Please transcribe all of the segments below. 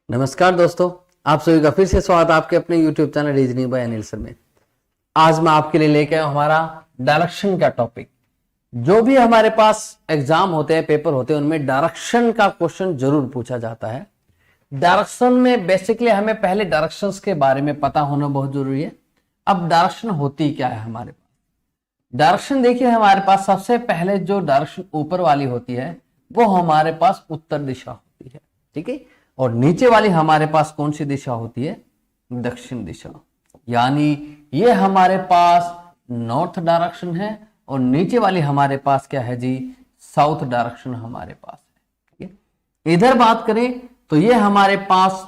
नमस्कार दोस्तों, आप सभी का फिर से स्वागत आपके अपने YouTube channel reasoning bye Anil sir में। आज मैं आपके लिए लेके आया हमारा डायरेक्शन का टॉपिक। जो भी हमारे पास एग्जाम होते हैं, पेपर होते हैं, उनमें डायरेक्शन का क्वेश्चन जरूर पूछा जाता है। डायरेक्शन में बेसिकली हमें पहले डायरेक्शंस के बारे में पता होना बहुत जरूरी है। अब डायरेक्शन होती क्या है हमारे पास? डायरेक्शन देखिए, हमारे पास सबसे पहले जो डायरेक्शन ऊपर वाली होती है वो हमारे पास उत्तर दिशा होती है, ठीक है। और नीचे वाली हमारे पास कौन सी दिशा होती है? दक्षिण दिशा। यानी ये हमारे पास नॉर्थ डायरेक्शन है और नीचे वाली हमारे पास क्या है जी? साउथ डायरेक्शन हमारे पास है, ठीक है। इधर बात करें तो ये हमारे पास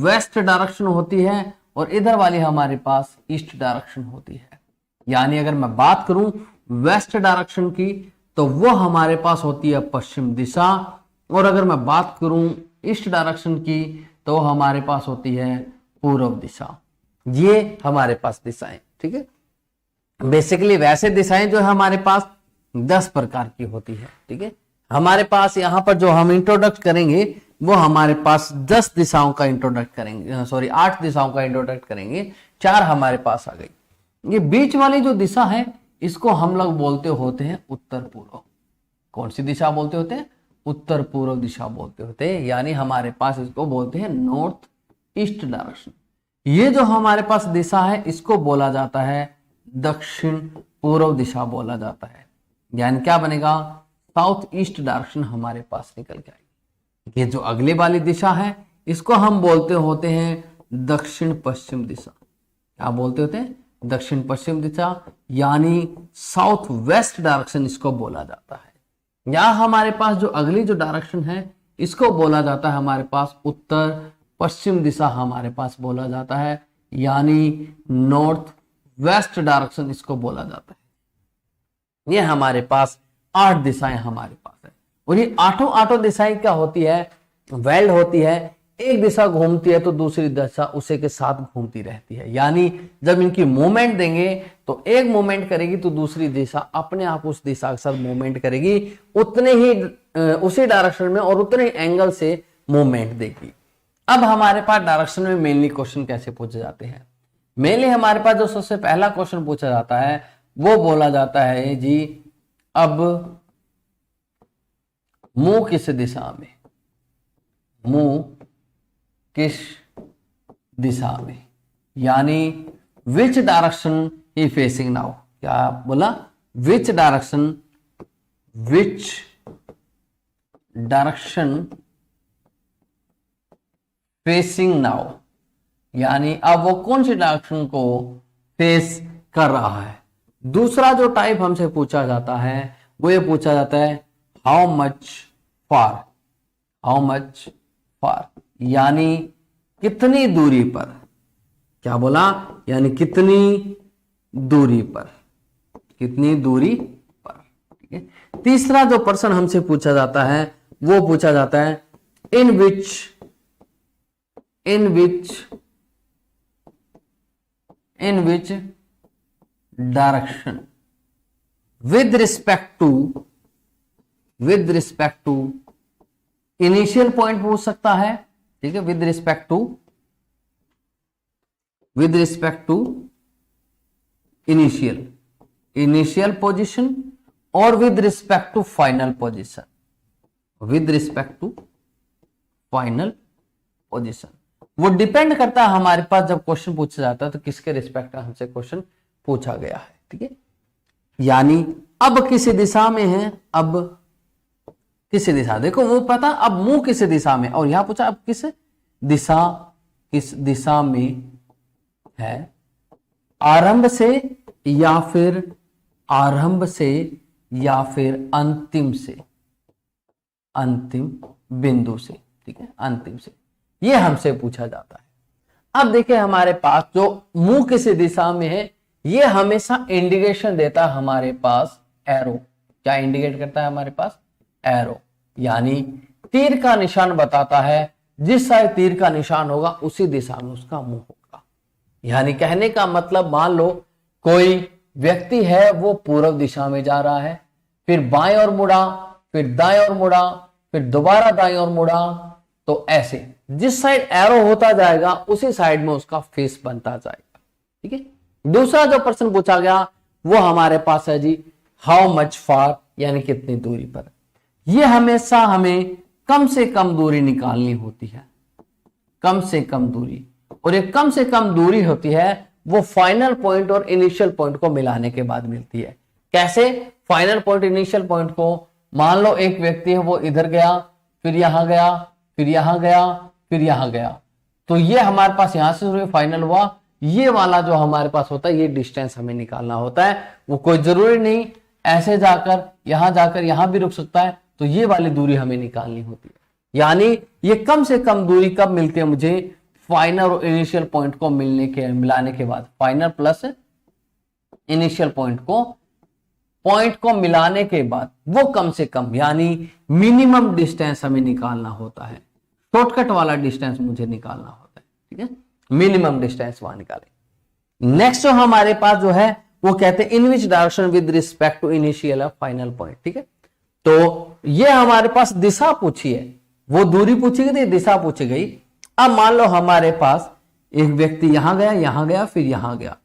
वेस्ट डायरेक्शन होती है और इधर वाली हमारे पास ईस्ट डायरेक्शन होती है। यानी अगर मैं बात करूं वेस्ट डायरेक्शन की तो वो हमारे पास होती है पश्चिम दिशा, और अगर मैं बात करूं ईस्ट डायरेक्शन की तो हमारे पास होती है पूर्व दिशा। ये हमारे पास दिशाएं, ठीक है। बेसिकली वैसे दिशाएं जो है हमारे पास 10 प्रकार की होती है, ठीक है। हमारे पास यहां पर जो हम इंट्रोडक्ट करेंगे वो हमारे पास 10 दिशाओं का इंट्रोडक्ट करेंगे, 8 दिशाओं का इंट्रोडक्ट करेंगे। 4 हमारे पास आ गई। ये बीच वाली जो दिशा है इसको हम लोग बोलते होते हैं उत्तर पूर्व। कौन सी दिशा बोलते होते हैं? उत्तर पूर्व दिशा बोलते होते हैं। यानी हमारे पास इसको बोलते हैं नॉर्थ ईस्ट डायरेक्शन। ये जो हमारे पास दिशा है इसको बोला जाता है दक्षिण पूर्व दिशा बोला जाता है। यानी क्या बनेगा? साउथ ईस्ट डायरेक्शन हमारे पास निकल के आएगी। ये जो अगली वाली दिशा है इसको हम बोलते होते हैं दक्षिण पश्चिम दिशा। क्या बोलते होते हैं? दक्षिण पश्चिम दिशा, यानी साउथ वेस्ट डायरेक्शन इसको बोला जाता है। यहां हमारे पास जो अगली जो डायरेक्शन है इसको बोला जाता है हमारे पास उत्तर पश्चिम दिशा हमारे पास बोला जाता है, यानी नॉर्थ वेस्ट डायरेक्शन इसको बोला जाता है। ये हमारे पास 8 दिशाएं हमारे पास है। और ये आठों दिशाएं क्या होती है? वेल्ड होती है। एक दिशा घूमती है तो दूसरी दिशा उसे के साथ घूमती रहती है। यानी जब इनकी मूवमेंट देंगे तो एक मूवमेंट करेगी तो दूसरी दिशा अपने आप उस दिशा के साथ मूवमेंट करेगी, उतने ही उसी डायरेक्शन में और उतने एंगल से मूवमेंट देगी। अब हमारे पास डायरेक्शन में मेनली क्वेश्चन कैसे पूछे जाते हैं? मेनली हमारे पास जो सबसे पहला क्वेश्चन पूछा जाता है वो बोला जाता है जी, अब मुंह किस दिशा में? मुंह किस दिशा में? यानी which direction he facing now. क्या बोला? Which direction facing now. यानी अब वो कौन सी डायरेक्शन को फेस कर रहा है। दूसरा जो टाइप हमसे पूछा जाता है वो ये पूछा जाता है हाउ मच फार, यानी कितनी दूरी पर। क्या बोला? यानी कितनी दूरी पर, ठीक है। तीसरा जो प्रश्न हमसे पूछा जाता है वो पूछा जाता है in which direction with respect to initial point पूछ सकता है, ठीक है। With respect to initial position और with respect to final position. वो डिपेंड करता है हमारे पास जब क्वेश्चन पूछा जाता है तो किसके रिस्पेक्ट में हमसे क्वेश्चन पूछा गया है, ठीक है। यानी अब किस दिशा में है, अब किस दिशा, देखो वो पता अब मुंह किस दिशा में, और यहां पूछा अब किस दिशा में है, आरंभ से या फिर अंतिम बिंदु से, ठीक है, अंतिम से। ये हमसे पूछा जाता है। अब देखिए हमारे पास जो मुंह किस दिशा में है ये हमेशा इंडिकेशन देता है हमारे पास एरो। क्या इंडिकेट करता है हमारे पास? एरो, यानी तीर का निशान बताता है। जिस साइड तीर का निशान होगा उसी दिशा में उसका मुंह होगा। यानी कहने का मतलब, मान लो कोई व्यक्ति है वो पूर्व दिशा में जा रहा है, फिर बाएं ओर मुड़ा, फिर दाएं ओर मुड़ा, फिर दोबारा दाएं ओर मुड़ा, तो ऐसे जिस साइड एरो होता जाएगा उसी साइड में उसका फेस बनता जाएगा। ठीक है। दूसरा जो प्रश्न पूछा गया वो हमारे पास है जी हाउ मच फार, यानी कितनी दूरी पर। ये हमेशा हमें कम से कम दूरी निकालनी होती है, कम से कम दूरी, और एक कम से कम दूरी होती है वो फाइनल पॉइंट और इनिशियल पॉइंट को मिलाने के बाद मिलती है। कैसे? फाइनल पॉइंट इनिशियल पॉइंट को, मान लो एक व्यक्ति है वो इधर गया, फिर यहां गया, फिर यहां गया, फिर यहां गया, तो ये हमारे पास यहां से शुरू फाइनल हुआ। ये वाला जो हमारे पास होता है ये डिस्टेंस हमें निकालना होता है। वो कोई जरूरी नहीं ऐसे जाकर यहां भी रुक सकता है, तो ये वाली दूरी हमें निकालनी होती है। यानी ये कम से कम दूरी कब मिलती है मुझे? फाइनल और इनिशियल पॉइंट को मिलाने के बाद, फाइनल प्लस इनिशियल पॉइंट को मिलाने के बाद वो कम से कम यानी मिनिमम डिस्टेंस हमें निकालना होता है। शॉर्टकट वाला डिस्टेंस मुझे निकालना होता है। ठीक है, मिनिमम डिस्टेंस वहां निकालें। नेक्स्ट जो हमारे पास जो है वो कहते हैं in which direction with respect to initial और फाइनल पॉइंट। ठीक है, तो ये हमारे पास दिशा पूछी है, वो दूरी पूछी गई थी, दिशा पूछी गई। अब मान लो हमारे पास एक व्यक्ति यहां गया फिर यहां गया।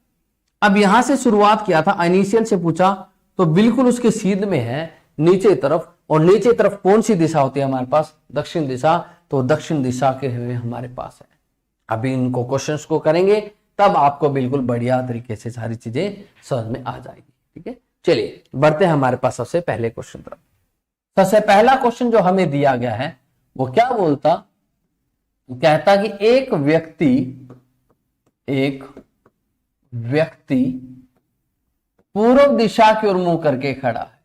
अब यहां से शुरुआत किया था, इनिशियल से पूछा तो बिल्कुल उसके सीध में है नीचे तरफ, और नीचे तरफ कौन सी दिशा होती है हमारे पास? दक्षिण दिशा। तो दक्षिण दिशा के हुए हमारे पास है। अभी इनको क्वेश्चंस को करेंगे तब आपको बिल्कुल बढ़िया तरीके से सारी चीजें समझ में आ जाएगी। ठीक है, चलिए बढ़ते हैं हमारे पास सबसे पहले क्वेश्चन तरफ। सबसे पहला क्वेश्चन जो हमें दिया गया है वो क्या बोलता? कहता कि एक व्यक्ति पूर्व दिशा की ओर मुंह करके खड़ा है,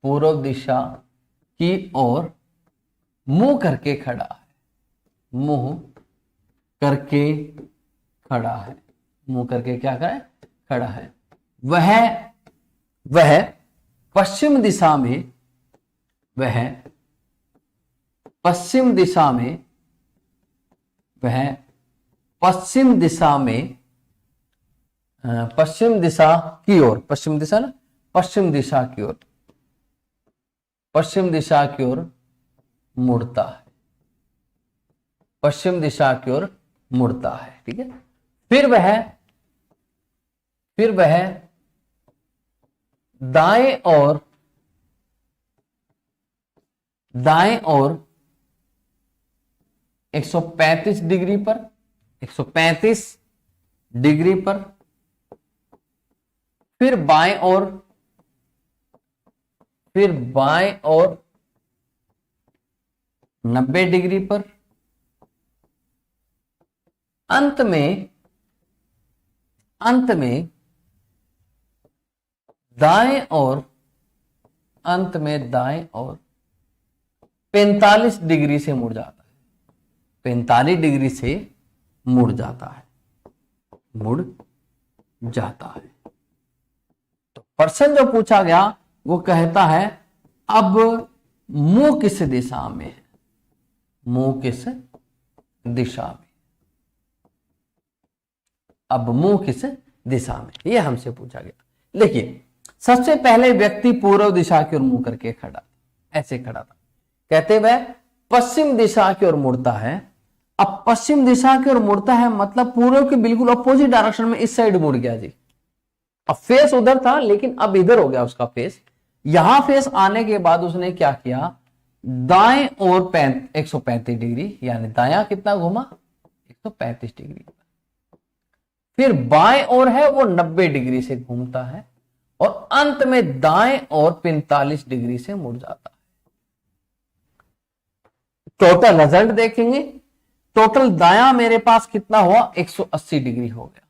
पूर्व दिशा की ओर मुंह करके खड़ा है, मुंह करके खड़ा है, मुंह करके क्या करे? खड़ा है। वह पश्चिम दिशा में, वह पश्चिम दिशा में, वह पश्चिम दिशा में, पश्चिम दिशा की ओर, पश्चिम दिशा ना, पश्चिम दिशा की ओर, पश्चिम दिशा की ओर मुड़ता है, पश्चिम दिशा की ओर मुड़ता है। ठीक है, फिर वह दाएं और 135 डिग्री पर, 135 डिग्री पर, फिर बाएं और 90 डिग्री पर, अंत में दाएं और 45 डिग्री से मुड़ जाता है, 45 डिग्री से मुड़ जाता है, मुड़ जाता है। तो प्रश्न जो पूछा गया वो कहता है अब मुंह किस दिशा में है? मुंह किस दिशा में? अब मुंह किस दिशा में, ये हमसे पूछा गया। देखिए सबसे पहले व्यक्ति पूर्व दिशा की ओर मुंह करके खड़ा, ऐसे खड़ा था। कहते वह पश्चिम दिशा की ओर मुड़ता है। अब पश्चिम दिशा की ओर मुड़ता है मतलब पूर्व के बिल्कुल अपोजिट डायरेक्शन में इस साइड मुड़ गया जी। अब फेस उधर था लेकिन अब इधर हो गया उसका फेस। यहां फेस आने के बाद उसने क्या किया? दाएं और 135 डिग्री, यानी दायां कितना घुमा? 135 डिग्री। फिर बाएं और है वो 90 डिग्री से घूमता है और अंत में दाएं और 45 डिग्री से मुड़ जाता है। टोटल रिजल्ट देखेंगे, टोटल दायां मेरे पास कितना हुआ? 180 डिग्री हो गया।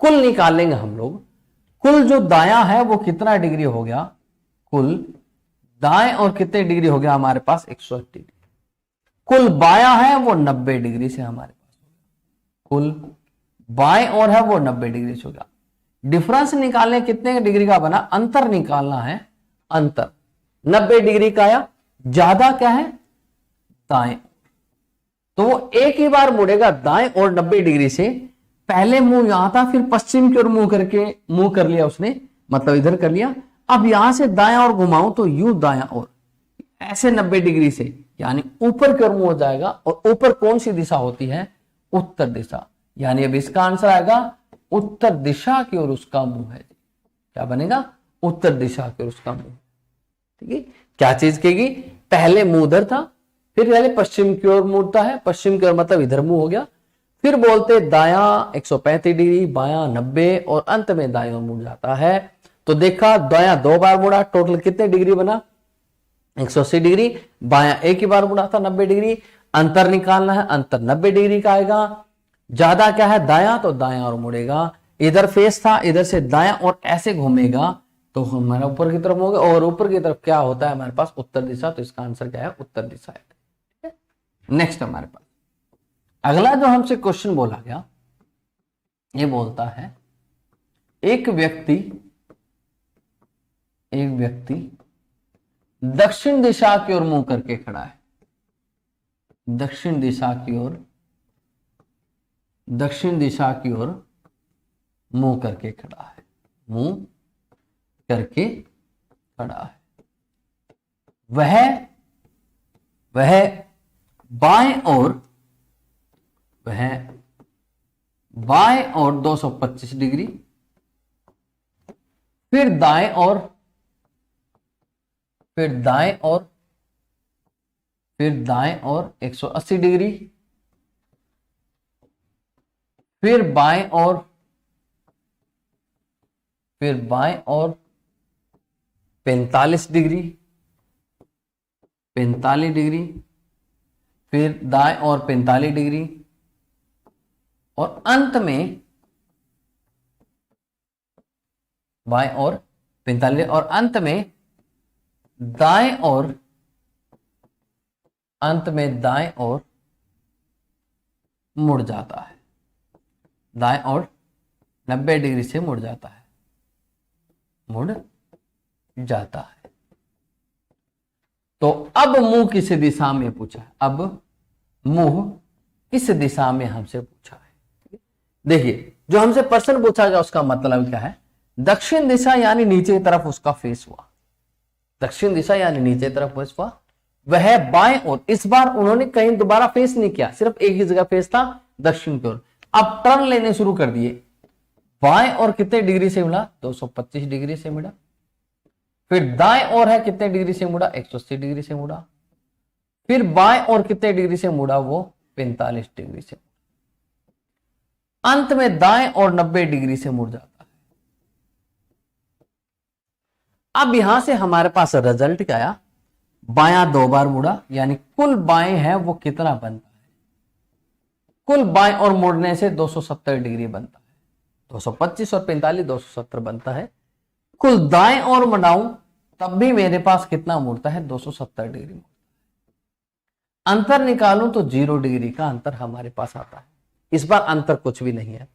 कुल निकालेंगे हम लोग, कुल जो दायां है वो कितना डिग्री हो गया? कुल दाएं और कितने डिग्री हो गया हमारे पास? 180 डिग्री। कुल बायां है वो 90 डिग्री से हमारे पास, कुल बाएं और है वो 90 डिग्री से होगा। डिफरेंस निकालने कितने डिग्री का बना? अंतर निकालना है, अंतर 90 डिग्री का आया। ज्यादा क्या है? दाएं। तो वो एक ही बार मुड़ेगा दाएं और 90 डिग्री से। पहले मुंह यहां था, फिर पश्चिम की ओर मुंह कर लिया उसने, मतलब इधर कर लिया। अब यहां से दाएं और घुमाऊं तो यूं दाएं और, ऐसे 90 डिग्री से, यानी ऊपर की ओर मुंह हो जाएगा, और ऊपर कौन सी दिशा होती है? उत्तर दिशा। यानी अब इसका आंसर आएगा उत्तर दिशा की ओर उसका मुंह है। क्या बनेगा? उत्तर दिशा की ओर उसका मुंह। ठीक है, क्या चीज कहेगी? पहले मुंह उधर था, फिर पहले पश्चिम की ओर मुड़ता है, पश्चिम की ओर मतलब इधर मुंह हो गया, फिर बोलते दायां 135 डिग्री, बायां 90, और अंत में दाएं ओर मुड़ जाता है। तो देखा, दायां 2 बार मुड़ा, टोटल कितने डिग्री बना? 180 डिग्री। बायां एक ही बार मुड़ा था 90 डिग्री। अंतर निकालना है, अंतर 90 डिग्री का आएगा। ज्यादा क्या है? दायां, तो दायां और मुड़ेगा। इधर फेस था, इधर से दायां और ऐसे घूमेगा तो हमारा ऊपर की तरफ होगा, और ऊपर की तरफ क्या होता है हमारे पास? उत्तर दिशा। तो इसका आंसर क्या है? उत्तर दिशा है। नेक्स्ट हमारे पास अगला जो हमसे क्वेश्चन बोला गया, ये बोलता है एक व्यक्ति दक्षिण दिशा की ओर मुंह करके खड़ा है। दक्षिण दिशा की ओर मुंह करके खड़ा है। मुंह करके खड़ा है। वह बाएं और 225 डिग्री, फिर दाएं और 180 डिग्री, फिर बाएं और 45 डिग्री, फिर दाएं और 45 डिग्री, और अंत में बाएं और 45, और अंत में दाएं और मुड़ जाता है। दाएं और 90 डिग्री से मुड़ जाता है। तो अब मुंह किस दिशा में पूछा है? अब मुंह किस दिशा में हमसे पूछा है? देखिए, जो हमसे प्रश्न पूछा गया उसका मतलब क्या है? दक्षिण दिशा यानी नीचे की तरफ उसका फेस हुआ। दक्षिण दिशा यानी नीचे तरफ फेस हुआ। वह बाएं ओर, इस बार उन्होंने कहीं दोबारा फेस नहीं किया, सिर्फ एक ही जगह फेस था, दक्षिण की ओर। अब टर्न लेने शुरू कर दिए। बाएं और कितने डिग्री से मुड़ा? 225 डिग्री से मुड़ा। फिर दाएं और है कितने डिग्री से मुड़ा? 180 डिग्री से मुड़ा। फिर बाएं और कितने डिग्री से मुड़ा? वो 45 डिग्री से। अंत में दाएं और 90 डिग्री से मुड़ जाता है। अब यहां से हमारे पास रिजल्ट क्या आया? बायां 2 बार मुड़ा, यानी कुल बाएं है वो कितना बनता है? कुल बाएं और मुड़ने से 270 डिग्री बनता है। 225 और 45 270 बनता है। कुल दाएं और मुड़ाऊं तब भी मेरे पास कितना मुड़ता है? 270 डिग्री मुड़ता है। अंतर निकालूं तो 0 डिग्री का अंतर हमारे पास आता है। इस बार अंतर कुछ भी नहीं है।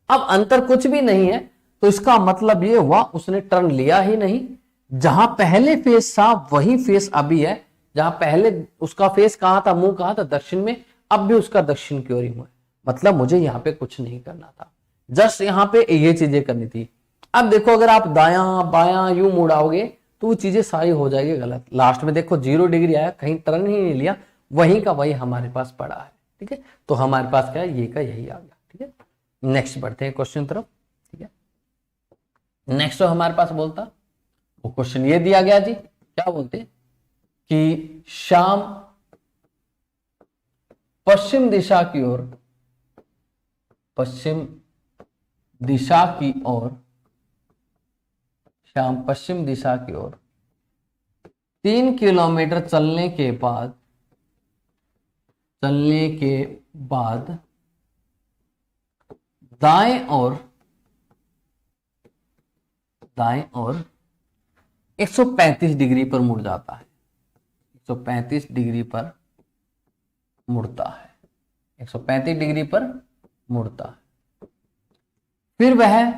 अब अंतर कुछ भी नहीं है तो इसका मतलब ये हुआ उसने टर्न लिया ही नहीं। जहां पहले फेस था वही फेस अभी है। जहां पहले उसका फेस कहां था? मुंह कहां था? दक्षिण में। अब भी उसका दक्षिण की ओर ही हुआ है। मतलब मुझे यहां पे कुछ नहीं करना था, जस्ट यहां पे ये चीजें करनी थी। अब देखो, अगर आप दायां बायां यूं मुड़ाओगे तो वो चीजें सारी हो जाएगी गलत। लास्ट में देखो 0 डिग्री आया, कहीं टर्न ही नहीं लिया, वहीं का वही हमारे पास पड़ा है। ठीक है, तो हमारे पास क्या है? ये का यही आ गया। ठीक है, नेक्स्ट बढ़ते हैं क्वेश्चन तरफ। ठीक है, नेक्स्ट तो हमारे पास बोलता वो क्वेश्चन ये दिया गया जी, क्या बोलते कि शाम पश्चिम दिशा की ओर 3 किलोमीटर चलने के बाद दाएं और 135 डिग्री पर मुड़ जाता है। 135 डिग्री पर मुड़ता है। 135 डिग्री पर मुड़ता है। फिर वह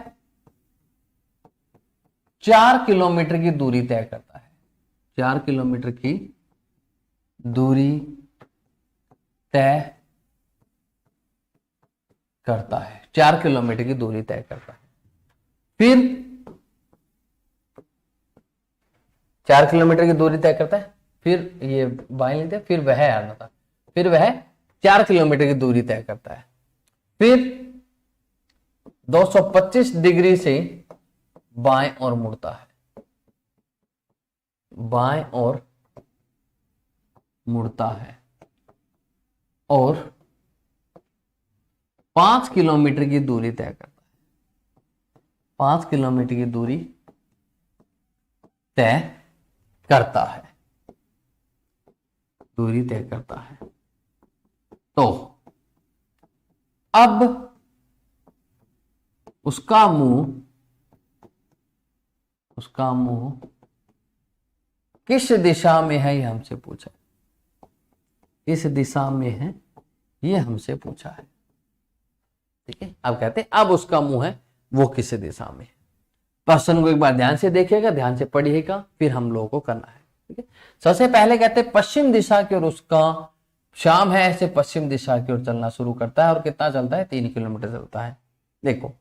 4 किलोमीटर की दूरी तय करता है। 4 किलोमीटर की दूरी तय करता है। 4 किलोमीटर की दूरी तय करता है। फिर 4 किलोमीटर की दूरी तय करता है, फिर ये बाएं लेते, फिर वह आना था, फिर वह 4 किलोमीटर की दूरी तय करता है, फिर 225 डिग्री से बाएं और मुड़ता है, बाएं और मुड़ता है और 5 किलोमीटर की दूरी तय करता है, 5 किलोमीटर की दूरी तय करता है, दूरी तय करता है। तो अब उसका मुंह किस दिशा में है, ये हमसे पूछा, किस दिशा में है ये हमसे पूछा है। ठीक है, अब कहते हैं अब उसका मुंह है वो किस दिशा में है। प्रश्न को एक बार ध्यान से देखिएगा, ध्यान से पढ़िएगा, फिर हम लोगों को करना है। ठीक है, सबसे पहले कहते हैं पश्चिम दिशा की ओर उसका, शाम है ऐसे पश्चिम दिशा की ओर चलना शुरू करता है और कितना चलता है, 3 किलोमीटर चलता है। देखो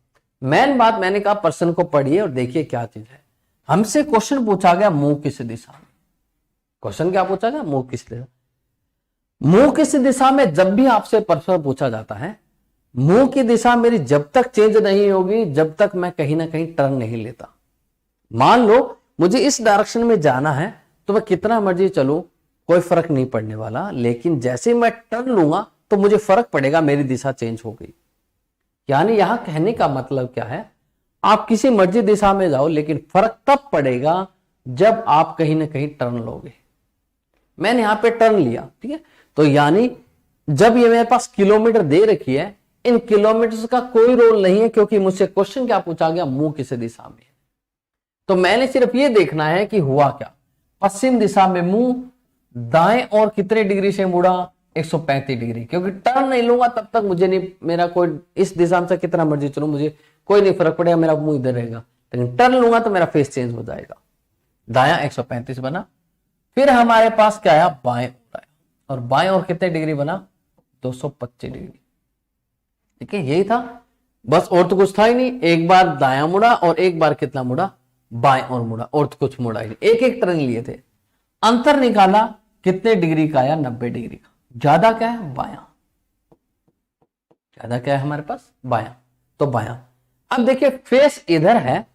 मेन बात मैंने कहा, प्रश्न को पढ़िए और देखिए क्या चीज है। हमसे क्वेश्चन पूछा गया मुंह किस दिशा में, क्वेश्चन क्या पूछा गया, मुंह किस दिशा, मुंह किस दिशा में। जब भी आपसे प्रश्न पूछा जाता है, मुंह की दिशा मेरी जब तक चेंज नहीं होगी, जब तक मैं कहीं ना कहीं टर्न नहीं लेता। मान लो मुझे इस डायरेक्शन में जाना है तो मैं कितना मर्जी चलूं, कोई फर्क नहीं पड़ने वाला, लेकिन जैसे मैं टर्न लूंगा तो मुझे फर्क पड़ेगा, मेरी दिशा चेंज हो गई। यानी यहां कहने का मतलब क्या है, आप किसी मर्जी दिशा में जाओ लेकिन फर्क तब पड़ेगा जब आप कहीं ना कहीं टर्न लोगे। मैंने यहां पे टर्न लिया, ठीक है, तो यानी जब ये मेरे पास किलोमीटर दे रखी है, इन किलोमीटर का कोई रोल नहीं है, क्योंकि मुझसे क्वेश्चन क्या पूछा गया, मुंह किस दिशा में है। तो मैंने सिर्फ ये देखना है कि हुआ क्या, पश्चिम दिशा में मुंह दाएं और कितने डिग्री से मुड़ा, 135 डिग्री, क्योंकि टर्न नहीं लूंगा तब तक मुझे नहीं, मेरा कोई इस दिशा से कितना मर्जी चलूं मुझे कोई नहीं फर्क पड़ेगा, मेरा मुंह इधर रहेगा, लेकिन टर्न लूंगा तो मेरा फेस चेंज हो जाएगा। दाया 135 बना, फिर हमारे पास क्या आया, बाएं और बाएं और कितने डिग्री बना, 225 डिग्री। ठीक है, यही था बस, और तो कुछ था ही नहीं। एक बार दाया मुड़ा और एक बार कितना मुड़ा, बाएं और मुड़ा, और तो कुछ मुड़ा ही नहीं, एक एक टर्न लिए थे। अंतर निकाला कितने डिग्री का आया, 90 डिग्री का। ज्यादा क्या है, बायां, ज्यादा क्या है हमारे पास, बायां, तो बायां। अब देखिए फेस इधर है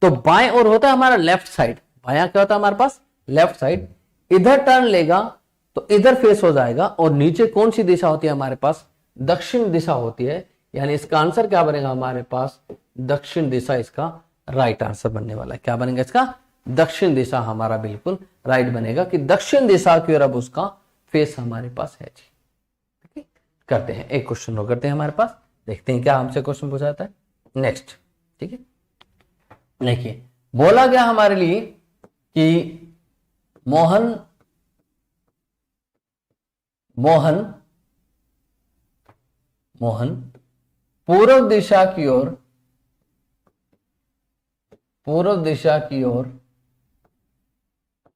तो बाएं और होता है हमारा लेफ्ट साइड, बायां क्या होता है हमारे पास, लेफ्ट साइड। इधर टर्न लेगा तो इधर फेस हो जाएगा, और नीचे कौन सी दिशा होती है हमारे पास, दक्षिण दिशा होती है। यानी इसका आंसर क्या बनेगा हमारे पास, दक्षिण दिशा इसका राइट आंसर बनने वाला है। क्या बनेगा इसका, दक्षिण दिशा हमारा बिल्कुल राइट बनेगा, कि दक्षिण दिशा की ओर अब उसका फेस हमारे पास है जी। ठीक है, करते हैं एक क्वेश्चन और करते हैं हमारे पास, देखते हैं क्या हमसे क्वेश्चन पूछा जाता है नेक्स्ट। ठीक है, देखिए बोला गया हमारे लिए कि मोहन पूर्व दिशा की ओर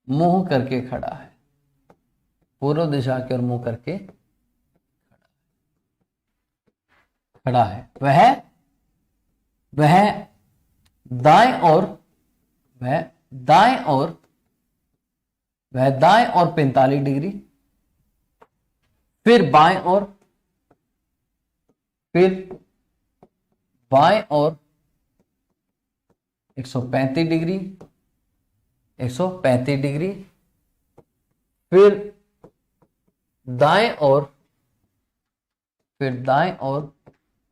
मुंह करके खड़ा है, पूर्व दिशा की ओर मुंह करके खड़ा है। वह दाएं और 45 डिग्री, फिर बाएं और 135 डिग्री, 135 डिग्री, फिर दाएं और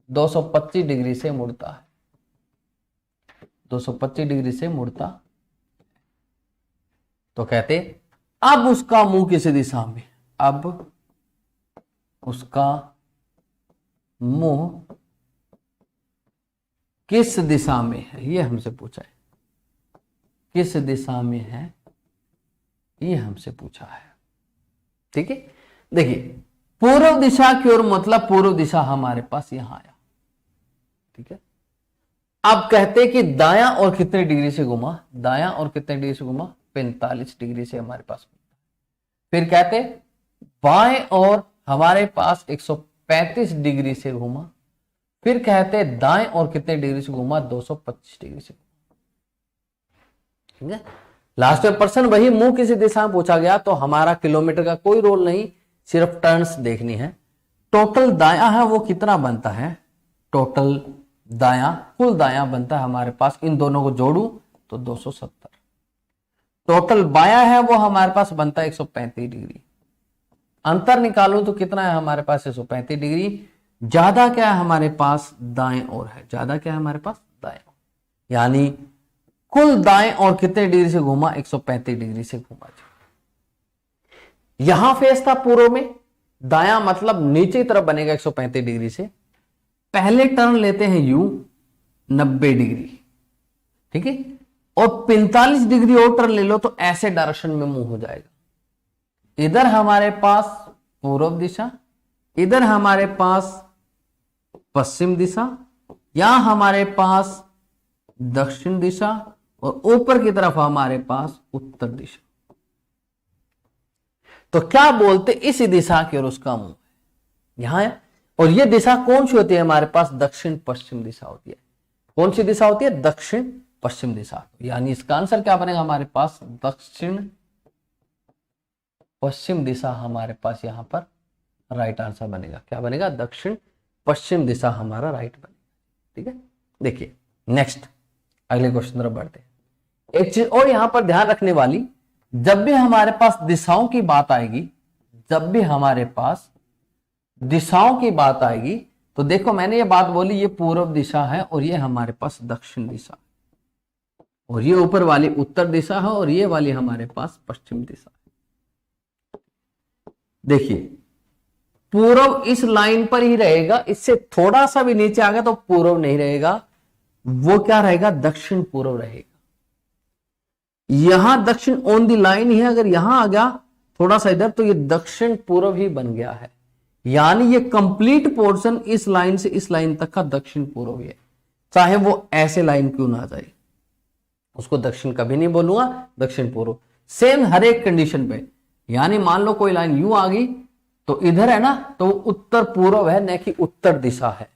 225 डिग्री से मुड़ता है, 225 डिग्री से मुड़ता। तो कहते अब उसका मुंह किस दिशा में, अब उसका मुंह किस दिशा में है, ये हमसे पूछा है, किस दिशा में है ये हमसे पूछा है। ठीक है, देखिए पूर्व दिशा की ओर मतलब पूर्व दिशा हमारे पास यहां आया। ठीक है, अब कहते कि दायां और कितने डिग्री से घुमा, दायां और कितने डिग्री से घुमा, 45 डिग्री से हमारे पास। फिर कहते बाएं और हमारे पास 135 डिग्री से घुमा, फिर कहते दाएं और कितने डिग्री से घुमा, 225 डिग्री से। ठीक है, लास्ट में पर्सन वही मुंह किसी दिशा में पूछा गया तो हमारा किलोमीटर का कोई रोल नहीं, सिर्फ टर्न्स देखनी है। टोटल दाया है वो कितना बनता है, टोटल दाया, कुल दाया बनता है हमारे पास, इन दोनों को जोड़ू तो 270। टोटल बाया है वो हमारे पास बनता है 135 डिग्री। अंतर निकालूं तो कितना है हमारे पास 135 डिग्री। ज्यादा क्या है हमारे पास, दाएं ओर है, ज्यादा क्या है हमारे पास, दाएं ओर, यानी कुल दाएं और कितने डिग्री से घूमा, 135 डिग्री से घूमा। यहां फेस था पूर्व में, दाया मतलब नीचे की तरफ बनेगा 135 डिग्री से। पहले टर्न लेते हैं यू 90 डिग्री, ठीक है, और 45 डिग्री और टर्न ले लो तो ऐसे डायरेक्शन में मूव हो जाएगा। इधर हमारे पास पूर्व दिशा, इधर हमारे पास पश्चिम दिशा, यहां हमारे पास दक्षिण दिशा, और ऊपर की तरफ हमारे पास उत्तर दिशा। तो क्या बोलते, इस दिशा की ओर उसका मुंह यहां है। और यह दिशा कौन सी होती है हमारे पास, दक्षिण पश्चिम दिशा होती है। कौन सी दिशा होती है, दक्षिण पश्चिम दिशा। यानी इसका आंसर क्या बनेगा हमारे पास, दक्षिण पश्चिम दिशा हमारे पास यहां पर राइट आंसर बनेगा। क्या बनेगा, दक्षिण पश्चिम दिशा हमारा राइट बनेगा। ठीक है, देखिए नेक्स्ट अगले क्वेश्चन तरफ बढ़ते हैं। एक चीज और यहां पर ध्यान रखने वाली, जब भी हमारे पास दिशाओं की बात आएगी, जब भी हमारे पास दिशाओं की बात आएगी तो देखो मैंने ये बात बोली, ये पूर्व दिशा है और ये हमारे पास दक्षिण दिशा, और ये ऊपर वाली उत्तर दिशा है और ये वाली हमारे पास पश्चिम दिशा है। देखिए पूर्व इस लाइन पर ही रहेगा, इससे थोड़ा सा भी नीचे आ गया तो पूर्व नहीं रहेगा, वो क्या रहेगा, दक्षिण पूर्व रहेगा। यहां दक्षिण ऑन दी लाइन ही है, अगर यहां आ गया थोड़ा सा इधर तो ये दक्षिण पूर्व ही बन गया है। यानी ये कंप्लीट पोर्शन इस लाइन से इस लाइन तक का दक्षिण पूर्व है, चाहे वो ऐसे लाइन क्यों ना जाए, उसको दक्षिण कभी नहीं बोलूंगा, दक्षिण पूर्व। सेम हर एक कंडीशन पे, यानी मान लो कोई लाइन यूं आ गई तो इधर है ना तो उत्तर पूर्व है, न कि उत्तर दिशा है।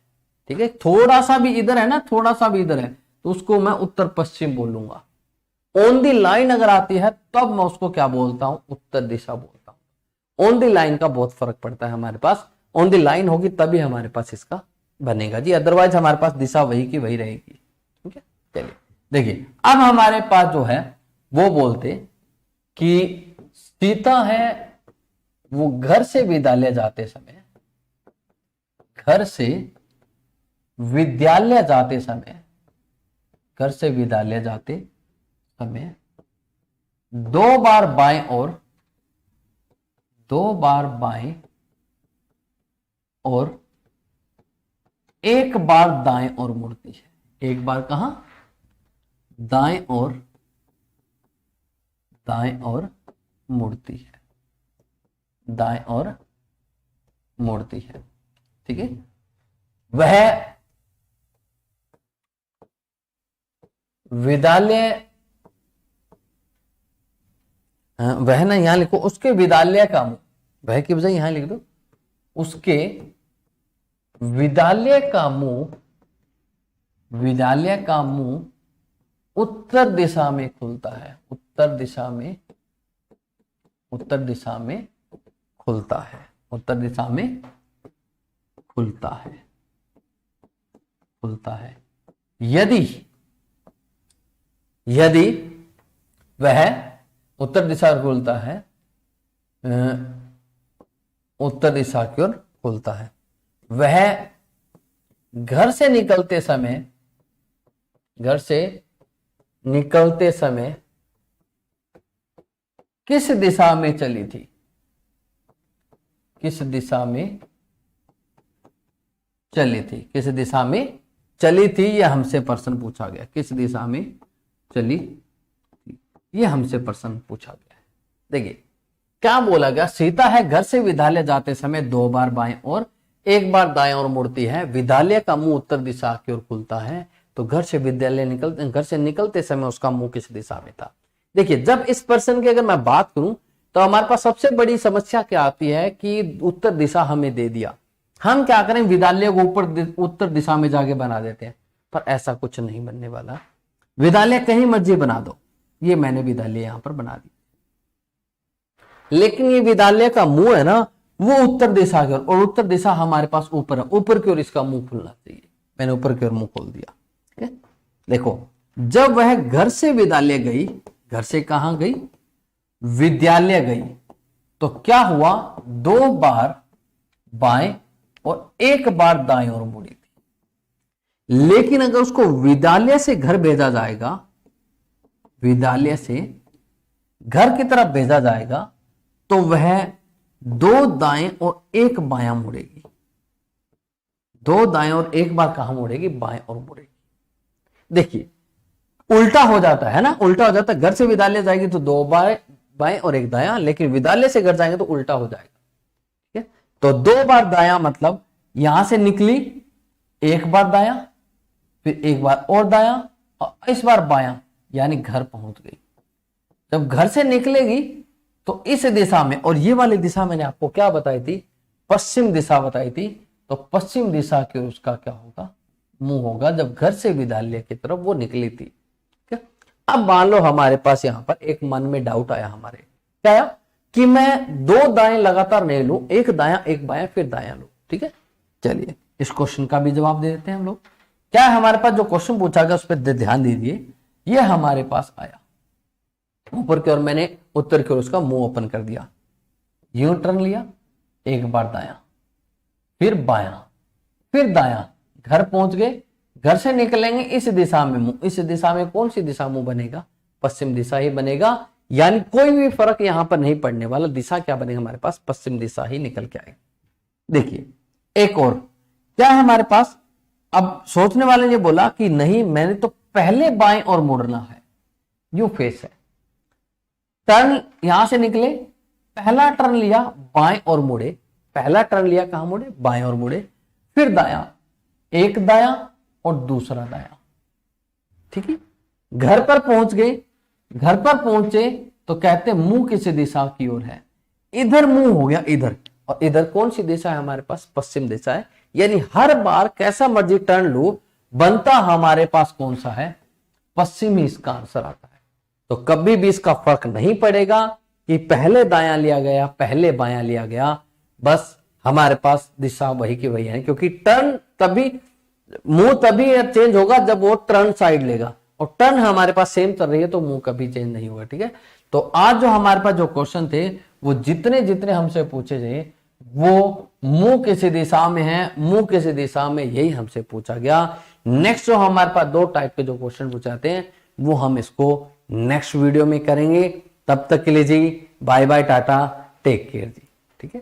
ठीक है, थोड़ा सा भी इधर है ना, थोड़ा सा भी इधर है तो उसको मैं उत्तर पश्चिम बोलूंगा। ऑन दी लाइन अगर आती है तब मैं उसको क्या बोलता हूं, उत्तर दिशा बोलता हूं। ऑन दी लाइन का बहुत फर्क पड़ता है हमारे पास, ऑन दी लाइन होगी तभी हमारे पास इसका बनेगा जी, अदरवाइज हमारे पास दिशा वही की वही रहेगी। ठीक है, चलिए देखिए अब हमारे पास जो है वो बोलते कि सीता है वो घर से विद्यालय जाते समय, घर से विद्यालय जाते समय, घर से विद्यालय जाते समय 2 बार बाएं और 2 बार बाएं और 1 बार दाएं और मुड़ती है। 1 बार कहां, दाएं और मुड़ती है, दाएं और मुड़ती है। ठीक है, वह विद्यालय, वह ना यहां लिखो, उसके विद्यालय का मुंह, वह की बजाय यहां लिख दो, उसके विद्यालय का मुंह, विद्यालय का मुंह उत्तर दिशा में खुलता है, उत्तर दिशा में, उत्तर दिशा में खुलता है, उत्तर दिशा में खुलता है, खुलता है। यदि यदि वह उत्तर दिशा में खुलता है, उत्तर दिशा की ओर खुलता है, वह घर से निकलते समय, घर से निकलते समय किस दिशा में चली थी, किस दिशा में चली थी, किस दिशा में चली थी, यह हमसे प्रश्न पूछा गया, किस दिशा में चली थी, यह हमसे प्रश्न पूछा गया है। देखिए क्या बोला गया, सीता है घर से विद्यालय जाते समय 2 बार बाएं और 1 बार दाएं और मुड़ती है, विद्यालय का मुंह उत्तर दिशा की ओर खुलता है, तो घर से विद्यालय निकलते, घर से निकलते समय उसका मुंह किस दिशा में था। देखिए जब इस पर्सन की अगर मैं बात करूं तो हमारे पास सबसे बड़ी समस्या क्या आती है कि उत्तर दिशा हमें दे दिया, हम क्या करें, विद्यालय को ऊपर उत्तर दिशा में जाके बना देते हैं, पर ऐसा कुछ नहीं बनने वाला। विद्यालय कहीं मर्जी बना दो, ये मैंने विद्यालय यहां पर बना दी, लेकिन ये विद्यालय का मुंह है ना वो उत्तर दिशा की ओर, और उत्तर दिशा हमारे पास ऊपर है, ऊपर की ओर इसका मुंह खुलना चाहिए। मैंने ऊपर की ओर मुंह खोल दिया। ठीक है, देखो जब वह घर से विद्यालय गई, घर से कहां गई, विद्यालय गई, तो क्या हुआ, 2 बार बाएं और 1 बार दाएं ओर मुड़ी थी। लेकिन अगर उसको विद्यालय से घर भेजा जाएगा, विद्यालय से घर की तरफ भेजा जाएगा, तो वह 2 दाएं और 1 बायां मुड़ेगी। 2 दाएं और 1 बार कहां मुड़ेगी, बाएं और मुड़ेगी। देखिए उल्टा हो जाता है ना, उल्टा हो जाता है। घर से विद्यालय जाएगी तो 2 बाएं और 1 दायां, लेकिन विद्यालय से घर जाएंगे तो उल्टा हो जाएगा। ठीक है, तो 2 बार दायां मतलब यहां से निकली, 1 बार दायां, फिर 1 बार और दायां, और इस बार बायां, यानी घर पहुंच गई। जब घर से निकलेगी तो इस दिशा में, और ये वाली दिशा मैंने आपको क्या बताई थी, पश्चिम दिशा बताई थी, तो पश्चिम दिशा के उसका क्या होगा, मुंह होगा, जब घर से विद्यालय की तरफ वो निकली थी। ठीक है, अब मान लो हमारे पास यहां पर एक मन में डाउट आया हमारे, क्या आया कि मैं 2 दाएं लगातार नहीं लूं, 1 दायां 1 बायां फिर दायां लूं। ठीक है, चलिए इस क्वेश्चन का भी जवाब दे देते हैं हम लोग। क्या है हमारे पास जो क्वेश्चन पूछा गया उस पर ध्यान दीजिए। ये हमारे पास आया ऊपर की ओर, मैंने उत्तर की ओर उसका मुंह ओपन कर दिया, यूं टर्न लिया, 1 बार दायां, फिर बायां, फिर दायां, घर पहुंच गए। घर से निकलेंगे इस दिशा में मुंह, इस दिशा में कौन सी दिशा मुंह बनेगा, पश्चिम दिशा ही बनेगा, यानी कोई भी फर्क यहां पर नहीं पड़ने वाला। दिशा क्या बनेगा हमारे पास, पश्चिम दिशा ही निकल के आएगी। देखिए एक और क्या है हमारे पास, अब सोचने वाले ने बोला कि नहीं मैंने तो पहले बाएं और मुड़ना है, यू फेस है, टर्न यहां से निकले, पहला टर्न लिया बाएं और मुड़े, पहला टर्न लिया कहां मुड़े, बाएं और मुड़े, फिर दायां, 1 दायां और दूसरा दायां। ठीक है, घर पर पहुंच गए, घर पर पहुंचे तो कहते मुंह किस दिशा की ओर है, इधर मुंह हो गया इधर, और इधर कौन सी दिशा है हमारे पास, पश्चिम दिशा है। यानी हर बार कैसा मर्जी टर्न लो, बनता हमारे पास कौन सा है, पश्चिम ही इसका आंसर आता है। तो कभी भी इसका फर्क नहीं पड़ेगा कि पहले दायां लिया गया पहले बायां लिया गया, बस हमारे पास दिशा वही की वही है, क्योंकि टर्न तभी, मुंह तभी चेंज होगा जब वो टर्न साइड लेगा, और टर्न हमारे पास सेम चल रही है तो मुंह कभी चेंज नहीं होगा। ठीक है, तो आज जो हमारे पास जो क्वेश्चन थे वो जितने जितने हमसे पूछे थे वो मुंह किसी दिशा में है, मुंह किसी दिशा में, यही हमसे पूछा गया। नेक्स्ट जो हमारे पास 2 टाइप के जो क्वेश्चन पूछाते हैं वो हम इसको नेक्स्ट वीडियो में करेंगे। तब तक के लिए जी bye bye, tata, take care जी। ठीक है।